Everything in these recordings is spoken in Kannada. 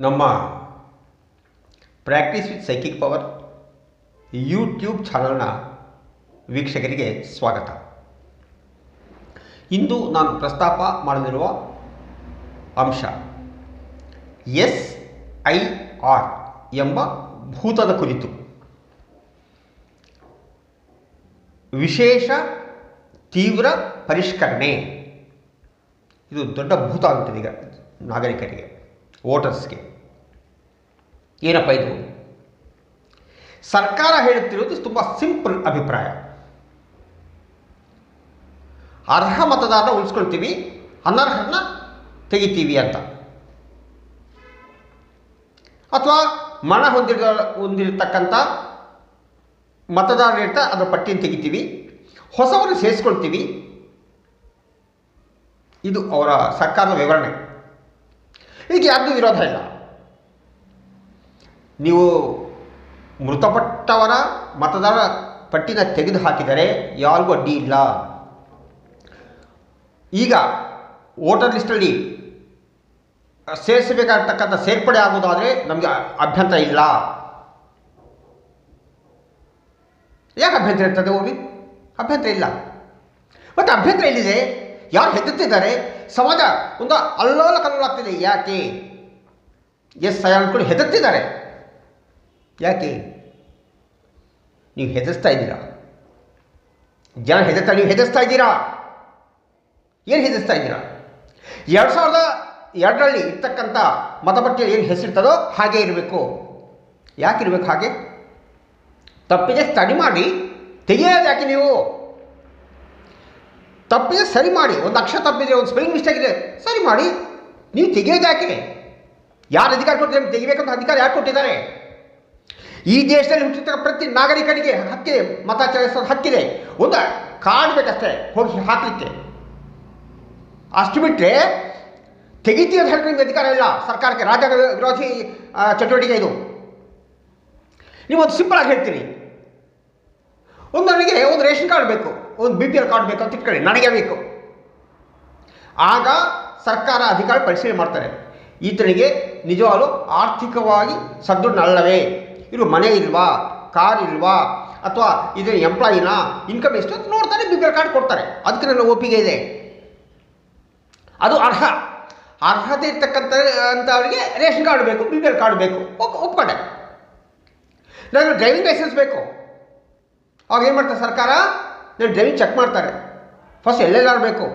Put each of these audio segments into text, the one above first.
ನಮ್ಮ practice with psychic power YouTube ಚಾನಲ್ನ ವೀಕ್ಷಕರಿಗೆ ಸ್ವಾಗತ. ಇಂದು ನಾನು ಪ್ರಸ್ತಾಪ ಮಾಡಲಿರುವ ಅಂಶ SIR ಎಂಬ ಭೂತದ ಕುರಿತು. ವಿಶೇಷ ತೀವ್ರ ಪರಿಷ್ಕರಣೆ. ಇದು ದೊಡ್ಡ ಭೂತ ಆಗ್ತದೆ ಈಗ ನಾಗರಿಕರಿಗೆ, ವೋಟರ್ಸ್ಗೆ. ಏನಪ್ಪ ಇದು? ಸರ್ಕಾರ ಹೇಳುತ್ತಿರುವುದು ತುಂಬ ಸಿಂಪಲ್ ಅಭಿಪ್ರಾಯ. ಅರ್ಹ ಮತದಾರನ ಉಳಿಸ್ಕೊಳ್ತೀವಿ, ಅನರ್ಹರನ್ನ ತೆಗಿತೀವಿ ಅಂತ. ಅಥವಾ ಮನ ಹೊಂದಿರತಕ್ಕಂಥ ಮತದಾರರು ಇರ್ತಾ ಅದರ ಪಟ್ಟಿಯನ್ನು ತೆಗಿತೀವಿ, ಹೊಸವನ್ನು ಸೇರಿಸ್ಕೊಳ್ತೀವಿ. ಇದು ಅವರ ಸರ್ಕಾರದ ವಿವರಣೆ. ಇದಕ್ಕೆ ಯಾರ್ದು ವಿರೋಧ ಇಲ್ಲ. ನೀವು ಮೃತಪಟ್ಟವರ ಮತದಾರ ಪಟ್ಟಿನ ತೆಗೆದು ಹಾಕಿದರೆ ಯಾರಿಗೂ ಅಡ್ಡಿ ಇಲ್ಲ. ಈಗ ವೋಟರ್ ಲಿಸ್ಟಲ್ಲಿ ಸೇರಿಸಬೇಕಾಗತಕ್ಕಂಥ ಸೇರ್ಪಡೆ ಆಗೋದಾದರೆ ನಮಗೆ ಅಭ್ಯಂತರ ಇಲ್ಲ. ಯಾಕೆ ಅಭ್ಯಂತರ ಇರ್ತದೆ? ಹೋಗಿ ಅಭ್ಯಂತರ ಇಲ್ಲ. ಮತ್ತು ಅಭ್ಯಂತರ ಎಲ್ಲಿದೆ? ಯಾರು ಹೆದರ್ತಿದ್ದಾರೆ? ಸಮಾಜ ಒಂದು ಅಲ್ಲೋಲ ಕಲ್ಲೋಲಾಗ್ತಿದೆ. ಯಾಕೆ? SIR ಅಂದ್ಕೊಂಡು ಹೆದರ್ತಿದ್ದಾರೆ. ಯಾಕೆ? ನೀವು ಹೆದರ್ಸ್ತಾ ಇದ್ದೀರಾ. ಜನ ಹೆದರ್ತಾ, ನೀವು ಹೆದರ್ಸ್ತಾ ಇದ್ದೀರಾ. ಏನು ಹೆದರ್ಸ್ತಾ ಇದ್ದೀರಾ? 2002ರಲ್ಲಿ ಇರ್ತಕ್ಕಂಥ ಮತಪಟ್ಟಿಯಲ್ಲಿ ಏನು ಹೆಸರಿರ್ತದೋ ಹಾಗೆ ಇರಬೇಕು. ಯಾಕಿರಬೇಕು ಹಾಗೆ? ತಪ್ಪಿದೆ ಸ್ಟಡಿ ಮಾಡಿ ತೆಗೆಯೋದು ಯಾಕೆ ನೀವು? ತಪ್ಪಿದೆ ಸರಿ ಮಾಡಿ. ಒಂದು ಅಕ್ಷರ ತಪ್ಪಿದೆ, ಒಂದು ಸ್ಪೆಲ್ಲಿಂಗ್ ಮಿಸ್ಟೇಕ್ ಇದೆ, ಸರಿ ಮಾಡಿ. ನೀವು ತೆಗೆಯೋದು ಯಾಕೆ? ಯಾರು ಅಧಿಕಾರ ಕೊಟ್ಟಿದ್ದಾರೆ? ತೆಗಿಬೇಕಂತ ಅಧಿಕಾರ ಯಾರು ಕೊಟ್ಟಿದ್ದಾರೆ? ಈ ದೇಶದಲ್ಲಿ ಹುಟ್ಟಿರ್ತಕ್ಕ ಪ್ರತಿ ನಾಗರಿಕನಿಗೆ ಹಕ್ಕಿದೆ, ಮತ ಚಲಾಯಿಸೋದು ಹಕ್ಕಿದೆ. ಒಂದು ಕಾರ್ಡ್ ಬೇಕಷ್ಟೇ ಹೋಗಿ ಹಾಕಲಿಕ್ಕೆ. ಅಷ್ಟು ಬಿಟ್ಟರೆ ತೆಗಿತೀವಿ ಅಂತ ಹೇಳಿದ್ರೆ ನಿಮ್ಗೆ ಅಧಿಕಾರ ಇಲ್ಲ. ಸರ್ಕಾರಕ್ಕೆ ರಾಜ್ಯಾಂಗ ವಿರೋಧಿ ಚಟುವಟಿಕೆ ಇದು. ನೀವೊಂದು ಸಿಂಪಲ್ ಆಗಿ ಹೇಳ್ತೀನಿ. ನನಗೆ ಒಂದು ರೇಷನ್ ಕಾರ್ಡ್ ಬೇಕು, ಒಂದು BPL ಕಾರ್ಡ್ ಬೇಕು ಅಂತ ಇಟ್ಕೊಳ್ಳಿ, ನನಗೆ ಬೇಕು. ಆಗ ಸರ್ಕಾರ ಅಧಿಕಾರ ಪರಿಶೀಲನೆ ಮಾಡ್ತಾರೆ. ಈತನಿಗೆ ನಿಜವಾಗಲೂ ಆರ್ಥಿಕವಾಗಿ ಸದೃಢನಲ್ಲವೇ, ಇವರು ಮನೆ ಇಲ್ವಾ, ಕಾರ್ ಇಲ್ವಾ, ಅಥವಾ ಇದರ ಎಂಪ್ಲಾಯಿನಾ, ಇನ್ಕಮ್ ಎಷ್ಟು ಅಂತ ನೋಡ್ತಾರೆ. BPL ಕಾರ್ಡ್ ಕೊಡ್ತಾರೆ. ಅದಕ್ಕೆ ನನ್ನ ಒಪ್ಪಿಗೆ ಇದೆ. ಅದು ಅರ್ಹತೆ ಇರ್ತಕ್ಕಂಥ ಅವರಿಗೆ ರೇಷನ್ ಕಾರ್ಡ್ ಬೇಕು, BPL ಕಾರ್ಡ್ ಬೇಕು, ಒಪ್ಕೊಂಡೆ. ನನಗೆ ಡ್ರೈವಿಂಗ್ ಲೈಸೆನ್ಸ್ ಬೇಕು. ಅವಾಗ ಏನು ಮಾಡ್ತಾರೆ ಸರ್ಕಾರ? ನಾನು ಡ್ರೈವಿಂಗ್ ಚೆಕ್ ಮಾಡ್ತಾರೆ. ಫಸ್ಟ್ LLR ಬೇಕು,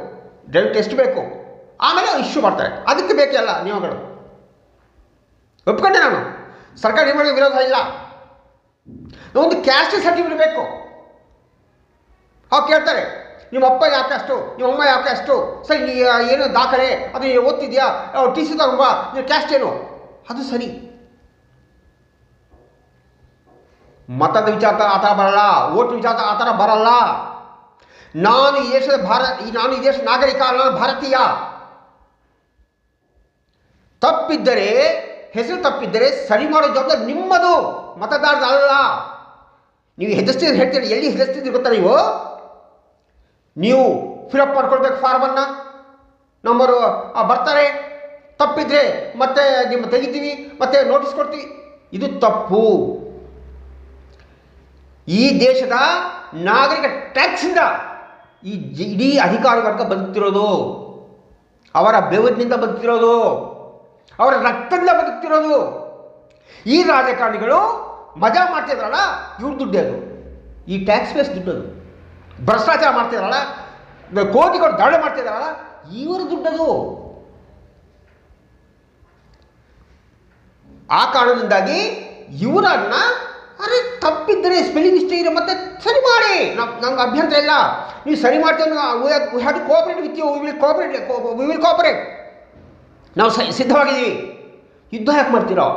ಡ್ರೈವಿಂಗ್ ಟೆಸ್ಟ್ ಬೇಕು, ಆಮೇಲೆ ಇಶ್ಯೂ ಮಾಡ್ತಾರೆ. ಅದಕ್ಕೆ ಬೇಕೆಲ್ಲ ನಿಯಮಗಳು. ಒಪ್ಕೊಂಡೆ ನಾನು. ಸರ್ಕಾರ ಏನು ಮಾಡೋದು ವಿರೋಧ ಇಲ್ಲ. ಒಂದು ಕ್ಯಾಸ್ಟ್ ಸರ್ಟಿಫಿಕೇಟ್ ಬೇಕು. ಅವ್ರು ಕೇಳ್ತಾರೆ, ನಿಮ್ಮ ಅಪ್ಪ ಯಾಕೆ ಅಷ್ಟು, ನಿಮ್ಮ ಅಮ್ಮ ಯಾಕೆ ಅಷ್ಟು, ಸರಿ ನೀ ಏನು ದಾಖಲೆ, ಅದು ಓದ್ತಿದ್ಯಾ, TC ತಗೊಂಬಾ, ನೀವು ಕ್ಯಾಸ್ಟ್ ಏನು, ಅದು ಸರಿ. ಮತದ ವಿಚಾರ ಆ ಥರ ಬರಲ್ಲ, ಓಟ್ ವಿಚಾರ ಆ ಥರ ಬರಲ್ಲ. ನಾನು ಈ ದೇಶದ ನಾನು ಈ ದೇಶದ ನಾಗರಿಕ, ನಾನು ಭಾರತೀಯ. ತಪ್ಪಿದ್ದರೆ, ಹೆಸರು ತಪ್ಪಿದ್ದರೆ ಸರಿ ಮಾಡೋ ಜವಾಬ್ದಾರಿ ನಿಮ್ಮದು, ಮತದಾರದ ಅಲ್ಲ. ನೀವು ಹೆದರ್ಸ್ತಿದ್ರೆ ಹೇಳ್ತೀರಿ. ಎಲ್ಲಿ ಹೆದರ್ಸ್ತಿದ್ರಿ ಗೊತ್ತಾ? ನೀವು ಫಿಲಪ್ ಮಾಡ್ಕೊಳ್ಬೇಕು ಫಾರ್ಮನ್ನು. ನಂಬರು ಬರ್ತಾರೆ. ತಪ್ಪಿದ್ರೆ ಮತ್ತೆ ನಿಮ್ಮ ತೆಗಿತೀವಿ, ಮತ್ತೆ ನೋಟಿಸ್ ಕೊಡ್ತೀವಿ. ಇದು ತಪ್ಪು. ಈ ದೇಶದ ನಾಗರಿಕ ಟ್ಯಾಕ್ಸಿಂದ ಈ ಇಡೀ ಅಧಿಕಾರಿ ವರ್ಗ ಬದುಕ್ತಿರೋದು, ಅವರ ಬೆವರಿನಿಂದ ಬದುಕ್ತಿರೋದು, ಅವರ ರಕ್ತದಿಂದ ಬದುಕ್ತಿರೋದು. ಈ ರಾಜಕಾರಣಿಗಳು ಮಜಾ ಮಾಡ್ತಿದ್ರಲ್ಲ, ಇವ್ರ ದುಡ್ಡು ಅದು. ಈ ಟ್ಯಾಕ್ಸ್ ಬೇಸ್ ದುಡ್ಡು ಅದು. ಭ್ರಷ್ಟಾಚಾರ ಮಾಡ್ತಿದ್ರಲ್ಲ, ಕೋಟಿಗಳು ದಾಳಿ ಮಾಡ್ತಿದ್ದಾರಲ್ಲ, ಇವರು ದುಡ್ಡದು. ಆ ಕಾರಣದಿಂದಾಗಿ ಇವರನ್ನ ಅರೆ ತಪ್ಪಿದ್ದರೆ ಸ್ಪೆಲ್ಲಿಂಗ್ ಮಿಸ್ಟೇಕ್ ಇದೆ ಮತ್ತೆ ಸರಿ ಮಾಡಿ, ನಮ್ಗೆ ಅಭ್ಯಂತರ ಇಲ್ಲ. ನೀವು ಸರಿ ಮಾಡ್ತೀವಿ, we have to cooperate with you, we will cooperate. ನಾವು ಸಿದ್ಧವಾಗಿದ್ದೀವಿ. ಯುದ್ಧ ಯಾಕೆ ಮಾಡ್ತೀರೋ?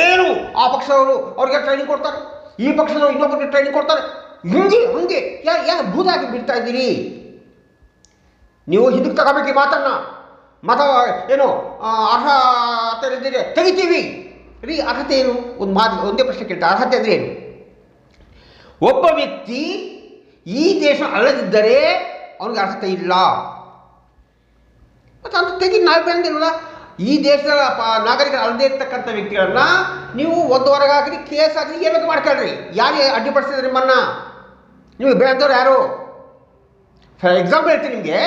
ಏನು ಆ ಪಕ್ಷದವರು ಅವ್ರಿಗೆ ಟ್ರೈನಿಂಗ್ ಕೊಡ್ತಾರೆ, ಈ ಪಕ್ಷದವರು ಇನ್ನೊಬ್ಬರಿಗೆ ಟ್ರೈನಿಂಗ್ ಕೊಡ್ತಾರೆ. ಹಂಗೆ ಯಾಕೆ ಭೂತ ಹಾಕಿ ಬಿಡ್ತಾ ಇದ್ದೀರಿ? ನೀವು ಹಿಂದಕ್ಕೆ ತಗೋಬೇಕು ಈ ಮಾತನ್ನ. ಮತ ಏನು ಅರ್ಹತೆ ಇದ್ದರೆ ತೆಗಿತೀವಿ ರೀ. ಅರ್ಹತೆ ಏನು? ಒಂದೇ ಪ್ರಶ್ನೆ ಕೇಳ್ತಾರೆ. ಅರ್ಹತೆ ಅಂದರೆ ಏನು? ಒಬ್ಬ ವ್ಯಕ್ತಿ ಈ ದೇಶ ಅಲ್ಲದಿದ್ದರೆ ಅವನಿಗೆ ಅರ್ಹತೆ ಇಲ್ಲ. ಮತ್ತು ಅಂತ ತೆಗಿ ನಾವು ಬಂದಿರಲ್ಲ. ಈ ದೇಶದ ನಾಗರಿಕರು ಅಲ್ಲದೆ ಇರ್ತಕ್ಕಂಥ ವ್ಯಕ್ತಿಗಳನ್ನ ನೀವು ಒಂದು ಹೊರಗಾಗ್ರಿ, ಕೇಸ್ ಆಗಲಿ, ಏನಕ್ಕೆ ಮಾಡ್ಕೊಳ್ರಿ. ಯಾರು ಅಡ್ಡಿಪಡಿಸಿದ್ರೆ ನಿಮ್ಮನ್ನು? ನೀವು ಬೇರೆದವ್ರು ಯಾರು? ಫಾರ್ ಎಕ್ಸಾಂಪಲ್ ಹೇಳ್ತೀನಿ ನಿಮಗೆ,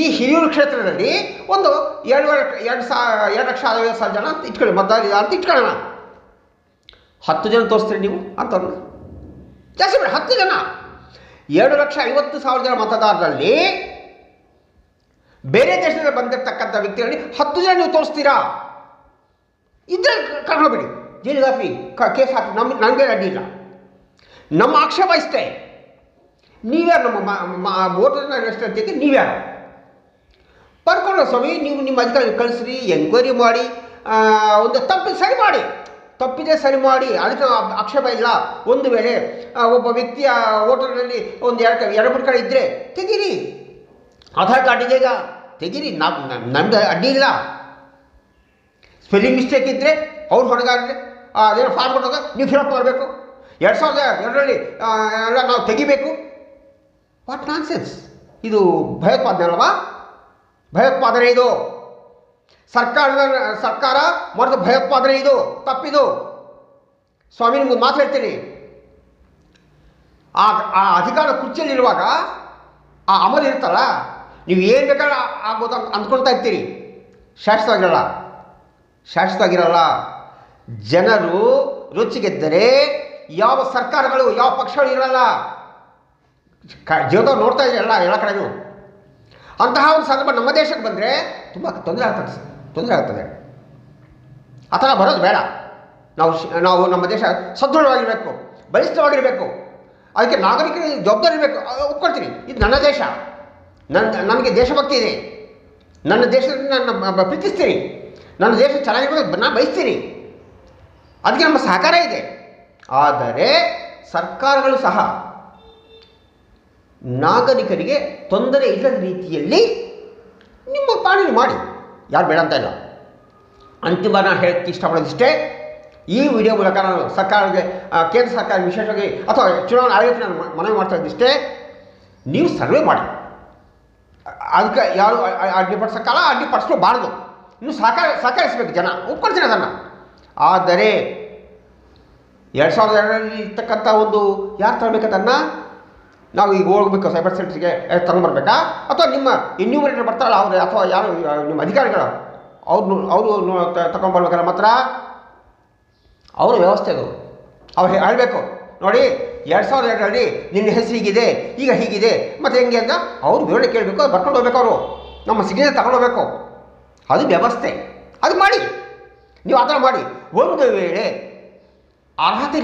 ಈ ಹಿರಿಯೂರು ಕ್ಷೇತ್ರದಲ್ಲಿ ಒಂದು 2,50,000 ಜನ ಅಂತ ಇಟ್ಕೊಳ್ಳಿ, ಮತದಾರ ಅಂತ ಇಟ್ಕೊಳ್ಳೋಣ. 10 ಜನ ತೋರಿಸ್ತೀರಿ ನೀವು ಅಂಥವ್ರನ್ನ? ಜಾಸ್ತಿ ಬೇಡ, 10 ಜನ. 2,50,000 ಜನ ಮತದಾರರಲ್ಲಿ ಬೇರೆ ದೇಶದಿಂದ ಬಂದಿರತಕ್ಕಂಥ ವ್ಯಕ್ತಿಗಳಲ್ಲಿ 10 ಜನ ನೀವು ತೋರಿಸ್ತೀರಾ? ಇದ್ರೆ ಕರ್ಕೊಂಡ್ಬಿಡಿ, ಜೈಲಿಗೆ ಹಾಕಿ, ಕೇಸ್ ಹಾಕಿ, ನನಗೆ ಅಡ್ಡಿ ಇಲ್ಲ. ನಮ್ಮ ಆಕ್ಷೇಪ ಇಷ್ಟೇ, ನೀವ್ಯಾರು ನಮ್ಮ ವೋಟರ್ನ ರೆಸ್ಟೆಂಟಿಗೆ ನೀವ್ಯಾರು? ಬರ್ಕೊಂಡು ಸ್ವಾಮಿ, ನೀವು ನಿಮ್ಮ ಅಧಿಕಾರಿ ಕಳಿಸ್ರಿ, ಎಂಕ್ವೈರಿ ಮಾಡಿ, ಒಂದು ಸರಿ ಮಾಡಿ, ತಪ್ಪಿದೆ ಸರಿ ಮಾಡಿ, ಅದಕ್ಕೆ ಆಕ್ಷೇಪ ಇಲ್ಲ. ಒಂದು ವೇಳೆ ಒಬ್ಬ ವ್ಯಕ್ತಿಯ ವೋಟರ್ನಲ್ಲಿ ಒಂದು 2-3 ಕಡೆ ಇದ್ದರೆ ತೆಗೀರಿ, ಆಧಾರ್ ಕಾರ್ಡ್ ಇದೆ ಈಗ ತೆಗೀರಿ, ನಮ್ದು ಅಡ್ಡಿ ಇಲ್ಲ. ಸ್ಪೆಲ್ಲಿಂಗ್ ಮಿಸ್ಟೇಕ್ ಇದ್ದರೆ ಅವ್ರು ಹೊರಗಾದ್ರೆ ಅದೇನೋ ಫಾರ್ಮ್ ಕೊಟ್ಟಾಗ ನೀವು ಫಿಲಪ್ ಮಾಡಬೇಕು. 2002ರಲ್ಲಿ ಎಲ್ಲ ನಾವು ತೆಗಿಬೇಕು. ವಾಟ್ ನಾನ್ಸೆನ್ಸ್ ಇದು? ಭಯೋತ್ಪಾದನೆ ಅಲ್ವಾ? ಭಯೋತ್ಪಾದನೆ ಇದು. ಸರ್ಕಾರ ಮಾಡಿದ ಭಯೋತ್ಪಾದನೆ ಇದು, ತಪ್ಪಿದು. ಸ್ವಾಮಿ ನಿಮ್ಗೆ ಮಾತು ಹೇಳ್ತೀನಿ, ಆ ಅಧಿಕಾರ ಕುರ್ಚಿಯಲ್ಲಿರುವಾಗ ಆ ಅಮಲು ಇರ್ತಲ್ಲ, ನೀವು ಏನು ಬೇಕಾದ್ರೆ ಆಗ್ಬೋದು ಅಂದ್ಕೊಳ್ತಾ ಇರ್ತೀರಿ. ಶಾಶ್ವತವಾಗಿರಲ್ಲ. ಜನರು ರುಚಿಗೆದ್ದರೆ ಯಾವ ಸರ್ಕಾರಗಳು, ಯಾವ ಪಕ್ಷಗಳು ಇರಲ್ಲ. ಜೀವನ ನೋಡ್ತಾ ಇದೆ ಎಲ್ಲ ಕಡೆಯೂ. ಅಂತಹ ಒಂದು ಸಂದರ್ಭ ನಮ್ಮ ದೇಶಕ್ಕೆ ಬಂದರೆ ತುಂಬ ತೊಂದರೆ ಆಗ್ತದೆ. ಆ ಥರ ಬರೋದು ಬೇಡ. ನಾವು ನಮ್ಮ ದೇಶ ಸದೃಢವಾಗಿರಬೇಕು, ಬಲಿಷ್ಠವಾಗಿರಬೇಕು. ಅದಕ್ಕೆ ನಾಗರಿಕರಿಗೆ ಜವಾಬ್ದಾರಿ ಇರಬೇಕು. ಒಪ್ಕೊಳ್ತೀನಿ, ಇದು ನನ್ನ ದೇಶ, ನನಗೆ ದೇಶಭಕ್ತಿ ಇದೆ, ನನ್ನ ದೇಶದಿಂದ ನಾನು ಪ್ರೀತಿಸ್ತೀನಿ, ನನ್ನ ದೇಶ ಚೆನ್ನಾಗಿರ್ಬೇಕು ನಾನು ಬಯಸ್ತೀನಿ. ಅದಕ್ಕೆ ನಮ್ಮ ಸಹಕಾರ ಇದೆ. ಆದರೆ ಸರ್ಕಾರಗಳು ಸಹ ನಾಗರಿಕರಿಗೆ ತೊಂದರೆ ಇಲ್ಲದ ರೀತಿಯಲ್ಲಿ ನಿಮ್ಮ ಪಾಲನೆ ಮಾಡಿ, ಯಾರು ಬೇಡ ಅಂತ ಇಲ್ಲ. ಅಂತಿಮ ನಾನು ಹೇಳಕ್ಕೆ ಇಷ್ಟಪಡೋದಿಷ್ಟೇ, ಈ ವಿಡಿಯೋ ಮೂಲಕ ನಾನು ಸರ್ಕಾರಕ್ಕೆ, ಕೇಂದ್ರ ಸರ್ಕಾರ ವಿಶೇಷವಾಗಿ ಅಥವಾ ಚುನಾವಣಾ ಆಯೋಗಕ್ಕೆ ನಾನು ಮನವಿ ಮಾಡ್ತಾ ಇದ್ದಿಷ್ಟೇ, ನೀವು ಸರ್ವೆ ಮಾಡಿ. ಅದಕ್ಕೆ ಯಾರು ಅಡ್ಡಿಪಡಿಸೋಕ್ಕಲ್ಲ, ಅಡ್ಡಿಪಡಿಸ್ಕೋಬಾರ್ದು. ಇನ್ನು ಸಹಕರಿಸಬೇಕು, ಜನ ಒಪ್ಕೊಳ್ತೀನಿ ಅದನ್ನು. ಆದರೆ 2002ರಲ್ಲಿ ಇರ್ತಕ್ಕಂಥ ಒಂದು ಯಾರು ತರಬೇಕದನ್ನು? ನಾವು ಈಗ ಹೋಗ್ಬೇಕು ಸೈಬರ್ ಸೆಂಟ್ರಿಗೆ ತಗೊಂಡ್ಬರ್ಬೇಕಾ? ಅಥವಾ ನಿಮ್ಮ ಇನ್ಯೂಮರೇಟರ್ ಬರ್ತಾರಲ್ಲ ಅವರು, ಅಥವಾ ಯಾರು ನಿಮ್ಮ ಅಧಿಕಾರಿಗಳು ಅವರು ತಗೊಂಡ್ಬರ್ಬೇಕಲ್ಲ ಮಾತ್ರ? ಅವ್ರ ವ್ಯವಸ್ಥೆ ಅದು. ಅವ್ರು ಹೇಳಬೇಕು, ನೋಡಿ 2002ರಲ್ಲಿ ನಿನ್ನ ಹೆಸರು ಹೀಗಿದೆ, ಈಗ ಹೀಗಿದೆ, ಮತ್ತು ಹೆಂಗೆ ಅಂತ ಅವರು ವಿವರಣೆ ಕೇಳಬೇಕು, ಅದು ಬರ್ಕೊಂಡು ಹೋಗ್ಬೇಕು. ಅವರು ನಮ್ಮ ಸಿಗ್ನೇಚರ್ ತಗೊಂಡೋಗ್ಬೇಕು. ಅದು ವ್ಯವಸ್ಥೆ, ಅದು ಮಾಡಿ. ನೀವು ಆ ಥರ ಮಾಡಿ. ಒಂದು ವೇಳೆ ಅರ್ಹತೆ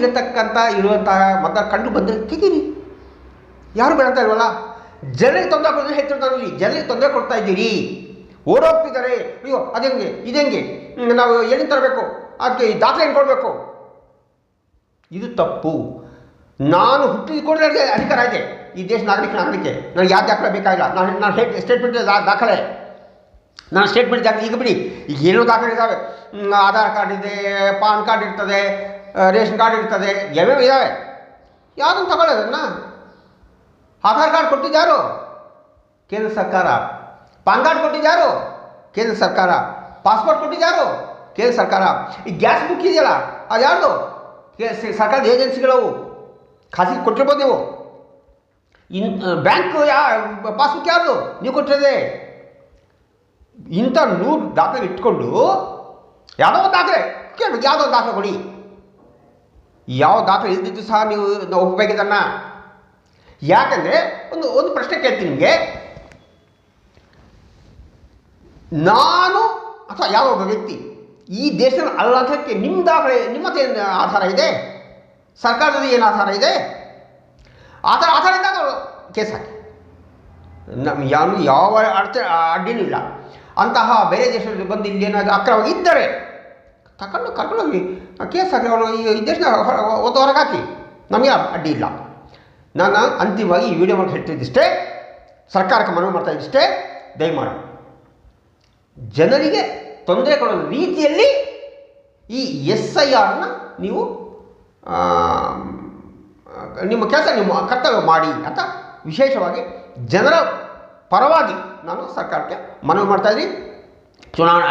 ಇರುವಂತಹ ಮತದಾರ ಕಂಡು ಬಂದರೆ ತೆಗೀರಿ, ಯಾರು ಬೇಡ ಅಂತ ಇಲ್ವಲ್ಲ. ಜನರಿಗೆ ತೊಂದರೆ ಕೊಡೋದು ಹೇಳ್ತಿರ್ತಾರಲ್ಲಿ, ಜನರಿಗೆ ತೊಂದರೆ ಕೊಡ್ತಾ ಇದ್ದೀರಿ, ಓಡೋಗ್ತಿದ್ದಾರೆ. ಅಯ್ಯೋ ಅದೆಂಗೆ ಇದೆಂಗೆ, ನಾವು ಏನೇನು ತರಬೇಕು, ಅದಕ್ಕೆ ಈ ದಾಖಲೆ ಏನು ಕೊಡಬೇಕು? ಇದು ತಪ್ಪು. ನಾನು ಹುಟ್ಟಿದ ಕೂಡಲೇ ಅಧಿಕಾರ ಇದೆ ಈ ದೇಶ ನಾಗರಿಕೆ. ನನಗೆ ಯಾವ ದಾಖಲೆ ಬೇಕಾಗಿಲ್ಲ. ನಾನು ಸ್ಟೇಟ್ಮೆಂಟ್ ದಾಖಲೆ, ನಾನು ಸ್ಟೇಟ್ಮೆಂಟ್ ದಾಖಲೆ ಈಗ ಬಿಡಿ, ಈಗ ಏನೋ ದಾಖಲೆ ಇದ್ದಾವೆ. ಆಧಾರ್ ಕಾರ್ಡ್ ಇದೆ, ಪಾನ್ ಕಾರ್ಡ್ ಇರ್ತದೆ, ರೇಷನ್ ಕಾರ್ಡ್ ಇರ್ತದೆ, ಯಾವ್ಯಾವ ಇದ್ದಾವೆ. ಯಾವುದನ್ನು ತಗೊಳ್ಳೋದನ್ನು? ಆಧಾರ್ ಕಾರ್ಡ್ ಕೊಟ್ಟಿದ್ದಾರು ಕೇಂದ್ರ ಸರ್ಕಾರ, ಪಾನ್ ಕಾರ್ಡ್ ಕೊಟ್ಟಿದ್ದಾರು ಕೇಂದ್ರ ಸರ್ಕಾರ, ಪಾಸ್ಪೋರ್ಟ್ ಕೊಟ್ಟಿದ್ದಾರು ಕೇಂದ್ರ ಸರ್ಕಾರ. ಈ ಗ್ಯಾಸ್ ಬುಕ್ ಇದೆಯಲ್ಲ ಅದು ಯಾರ್ದು? ಸರ್ಕಾರದ ಏಜೆನ್ಸಿಗಳವು, ಖಾಸಗಿ ಕೊಟ್ಟಿರ್ಬೋದು ನೀವು. ಬ್ಯಾಂಕ್ ಪಾಸ್ಬುಕ್ ಯಾರ್ದು? ನೀವು ಕೊಟ್ಟಿರೋದೆ. ಇಂಥ 100 ದಾಖಲೆ ಇಟ್ಕೊಂಡು ಯಾವುದೋ ಒಂದು ದಾಖಲೆ ಕೇಳಬೇಕು, ಯಾವುದೋ ಒಂದು ದಾಖಲೆ ಕೊಡಿ. ಯಾವ ದಾಖಲೆ ಇಲ್ದಿದ್ದು ಸಹ ನೀವು ಒಪ್ಪಬೇಕಿದ್ದನ್ನು. ಯಾಕಂದರೆ ಒಂದು ಪ್ರಶ್ನೆ ಕೇಳ್ತೀನಿ ನಿಮಗೆ, ನಾನು ಅಥವಾ ಯಾವ ಒಬ್ಬ ವ್ಯಕ್ತಿ ಈ ದೇಶದ ಅಲ್ಲ ಅಂತಕ್ಕೆ ನಿಮ್ಮ ದಾಖಲೆ, ನಿಮ್ಮ ಏನು ಆಧಾರ ಇದೆ? ಸರ್ಕಾರದ ಏನು ಆಧಾರ ಇದೆ? ಆಧಾರ ಇದ್ದಾಗ ಕೇಸ್ ಹಾಕಿ. ಯಾವ ಅಡ್ಡಿನೂ ಇಲ್ಲ. ಅಂತಹ ಬೇರೆ ದೇಶದಲ್ಲಿ ಬಂದು ಇಲ್ಲಿ ಏನಾದರೂ ಅಕ್ರಮ ಇದ್ದರೆ ಕರ್ಕೊಂಡೋಗಿ ಕೇಸ್ ಹಾಕಿ, ಅವರು ಈ ದೇಶನ ಹೊರಗೆ ಹಾಕಿ, ನಮಗೆ ಅಡ್ಡಿ ಇಲ್ಲ. ನಾನು ಅಂತಿಮವಾಗಿ ಈ ವಿಡಿಯೋ ಮಾಡಿ ಹೇಳ್ತಿದ್ದಿಷ್ಟೇ, ಸರ್ಕಾರಕ್ಕೆ ಮನವಿ ಮಾಡ್ತಾ ಇದ್ದಿಷ್ಟೇ, ದಯಮಾಡಿ ಜನರಿಗೆ ತೊಂದರೆ ಕೊಡೋ ರೀತಿಯಲ್ಲಿ ಈ SIRನ ನೀವು ನಿಮ್ಮ ಕೆಲಸ, ನಿಮ್ಮ ಕರ್ತವ್ಯ ಮಾಡಿ ಅಂತ ವಿಶೇಷವಾಗಿ ಜನರ ಪರವಾಗಿ ನಾನು ಸರ್ಕಾರಕ್ಕೆ ಮನವಿ ಮಾಡ್ತಾಯಿದ್ದೀನಿ. ಚುನಾವಣಾ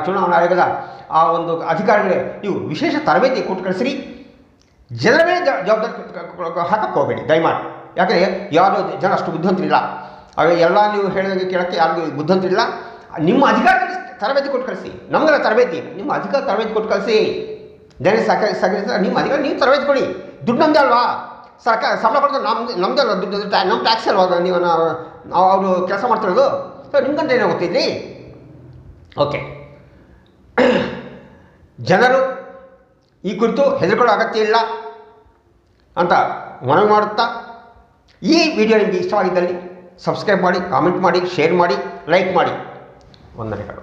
ಚುನಾವಣಾ ಆಯೋಗದ ಆ ಒಂದು ಅಧಿಕಾರಿಗಳೇ ನೀವು ವಿಶೇಷ ತರಬೇತಿ ಕೊಟ್ಟು ಕಳಿಸ್ರಿ. ಜನರ ಮೇಲೆ ಜವಾಬ್ದಾರಿ ಹಾಕಕ್ಕೆ ಹೋಗಬೇಡಿ ದಯಮಾಡಿ. ಯಾಕಂದರೆ ಯಾರು ಜನ ಅಷ್ಟು ಬುದ್ಧಿವಂತರಿಲ್ಲ. ಎಲ್ಲ ನೀವು ಹೇಳಿದಂಗೆ ಕೇಳೋಕ್ಕೆ ಯಾರಿಗೂ ಬುದ್ಧಿವಂತರಿಲ್ಲ. ನಿಮ್ಮ ಅಧಿಕಾರಿಗಳಿಗೆ ತರಬೇತಿ ಕೊಟ್ಟು ಕಳಿಸಿ. ನಮಗೆಲ್ಲ ತರಬೇತಿ, ನಿಮ್ಮ ಅಧಿಕಾರ ತರಬೇತಿ ಕೊಟ್ಟು ಕಳಿಸಿ. ಜನ ನಿಮ್ಮ ಅಧಿಕಾರ ನೀವು ತರಬೇತಿ ಕೊಡಿ. ದುಡ್ಡು ನಮ್ಮದೇ ಅಲ್ವಾ? ಸರ್ಕಾರ ಸಂಬಳ ಕೊಡೋದು ನಮ್ಮದೇ ಅಲ್ವಾ? ದುಡ್ಡು ನಮ್ಮ ಟ್ಯಾಕ್ಸ್ ಅಲ್ವಾ? ನೀವು ನಾವು ಅವರು ಕೆಲಸ ಮಾಡ್ತಿರೋದು. ಸೊ ನಿಮ್ಗಂತ ಏನೋ ಗೊತ್ತಿದ್ರಿ. ಓಕೆ, ಜನರು ಈ ಕುರಿತು ಹೆದರ್ಕೊಳ್ಳೋ ಅಗತ್ಯ ಇಲ್ಲ ಅಂತ ಮನವಿ ಮಾಡುತ್ತಾ, ಈ ವಿಡಿಯೋ ನಿಮಗೆ ಇಷ್ಟವಾಗಿದ್ದಲ್ಲಿ ಸಬ್ಸ್ಕ್ರೈಬ್ ಮಾಡಿ, ಕಾಮೆಂಟ್ ಮಾಡಿ, ಶೇರ್ ಮಾಡಿ, ಲೈಕ್ ಮಾಡಿ. ವಂದನೆಗಳು.